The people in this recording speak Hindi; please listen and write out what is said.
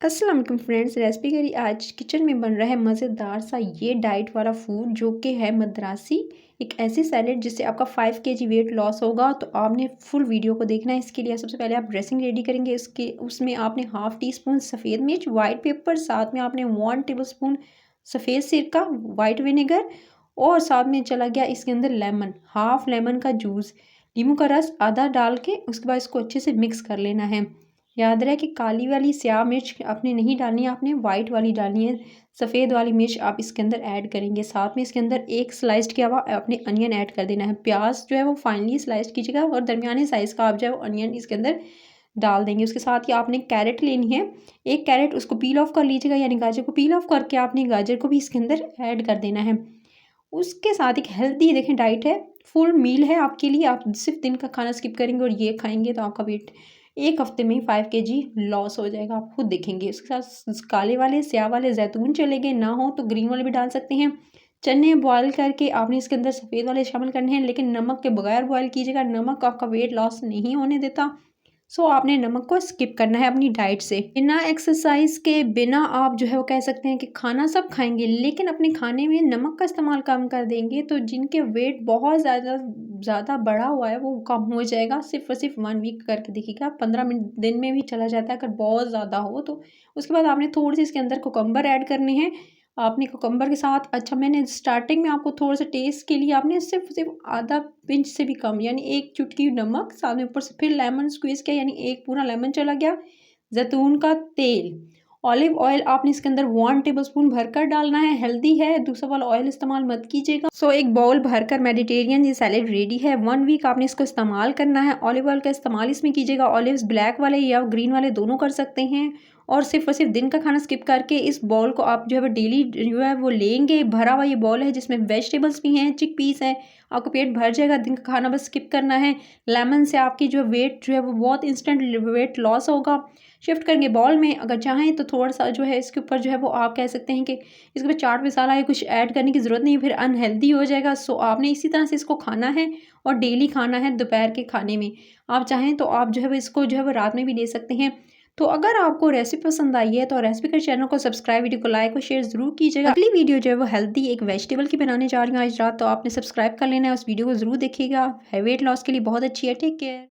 अस्सलाम वालेकुम फ्रेंड्स, रेसिपी करी आज किचन में बन रहा है मज़ेदार सा ये डाइट वाला फूड जो कि है मद्रासी। एक ऐसी सैलेड जिससे आपका 5 केजी वेट लॉस होगा। तो आपने फुल वीडियो को देखना है। इसके लिए सबसे पहले आप ड्रेसिंग रेडी करेंगे। उसमें आपने हाफ़ टी स्पून सफ़ेद मिर्च, वाइट पेपर, साथ में आपने 1 टेबल स्पून सफ़ेद सिरका, वाइट विनेगर और साथ में चला गया इसके अंदर लेमन, हाफ़ लेमन का जूस, नींबू का रस आधा डाल के उसके बाद इसको अच्छे से मिक्स कर लेना है। याद रहे कि काली वाली स्याह मिर्च आपने नहीं डालनी है, आपने वाइट वाली डालनी है। सफ़ेद वाली मिर्च आप इसके अंदर ऐड करेंगे। साथ में इसके अंदर एक स्लाइस्ड किया हुआ आपने अनियन ऐड कर देना है। प्याज जो है वो फाइनली स्लाइस्ड कीजिएगा और दरमियाने साइज़ का आप जो है वो अनियन इसके अंदर डाल देंगे। उसके साथ ही आपने कैरेट लेनी है, एक कैरेट उसको पील ऑफ कर लीजिएगा, यानी गाजर को पील ऑफ करके आपने गाजर को भी इसके अंदर ऐड कर देना है। उसके साथ एक हेल्दी देखें डाइट है, फुल मील है आपके लिए। आप सिर्फ दिन का खाना स्किप करेंगे और ये खाएंगे तो आपका वेट एक हफ्ते में ही 5 केजी लॉस हो जाएगा, आप खुद देखेंगे। उसके साथ काले वाले स्याह वाले जैतून चलेंगे, ना हो तो ग्रीन वाले भी डाल सकते हैं। चने बॉयल करके आपने इसके अंदर सफ़ेद वाले शामिल करने हैं, लेकिन नमक के बगैर बॉयल कीजिएगा। नमक आपका वेट लॉस नहीं होने देता। सो आपने नमक को स्किप करना है अपनी डाइट से। बिना एक्सरसाइज के, बिना आप जो है वो कह सकते हैं कि खाना सब खाएंगे लेकिन अपने खाने में नमक का इस्तेमाल कम कर देंगे तो जिनके वेट बहुत ज़्यादा ज़्यादा बढ़ा हुआ है वो कम हो जाएगा। सिर्फ और सिर्फ 1 वीक करके देखिएगा, 15 मिनट दिन में भी चला जाता है अगर बहुत ज़्यादा हो तो। उसके बाद आपने थोड़ी सी इसके अंदर कोकम्बर ऐड करने हैं। आपने कोकम्बर के साथ, अच्छा मैंने स्टार्टिंग में आपको थोड़ा सा टेस्ट के लिए आपने सिर्फ सिर्फ आधा पिंच से भी कम, यानी एक चुटकी नमक, साथ में ऊपर से फिर लेमन स्क्वीज़ किया, यानी एक पूरा लेमन चला गया। जैतून का तेल, ऑलिव ऑयल आपने इसके अंदर 1 टेबलस्पून भरकर डालना है। हेल्दी है, दूसरा वाला ऑयल इस्तेमाल मत कीजिएगा। सो एक बाउल भरकर मेडिटेरियन ये सैलेड रेडी है। 1 वीक आपने इसको इस्तेमाल करना है। ऑलिव ऑयल का इस्तेमाल इसमें कीजिएगा। ऑलिव्स ब्लैक वाले या ग्रीन वाले दोनों कर सकते हैं। और सिर्फ दिन का खाना स्किप करके इस बॉल को आप जो है वो डेली जो है वो लेंगे। भरा हुआ ये बॉल है जिसमें वेजिटेबल्स भी हैं, चिक पीस हैं। आपको पेट भर जाएगा। दिन का खाना बस स्किप करना है। लेमन से आपकी जो वेट जो है वो बहुत इंस्टेंट वेट लॉस होगा। शिफ्ट करेंगे बॉल में। अगर चाहें तो थोड़ा सा जो है इसके ऊपर जो है वो आप कह सकते हैं कि इसके ऊपर चाट मसाला या कुछ ऐड करने की ज़रूरत नहीं, फिर अनहेल्दी हो जाएगा। सो आपने इसी तरह से इसको खाना है और डेली खाना है दोपहर के खाने में। आप चाहें तो आप जो है वो इसको जो है वो रात में भी ले सकते हैं। तो अगर आपको रेसिपी पसंद आई है तो रेसिपी के चैनल को सब्सक्राइब, वीडियो को लाइक और शेयर ज़रूर कीजिएगा। अगली वीडियो जो है वो हेल्दी एक वेजिटेबल की बनाने जा रही हूँ आज रात, तो आपने सब्सक्राइब कर लेना है। उस वीडियो को ज़रूर देखिएगा। वेट लॉस के लिए बहुत अच्छी है। Take care.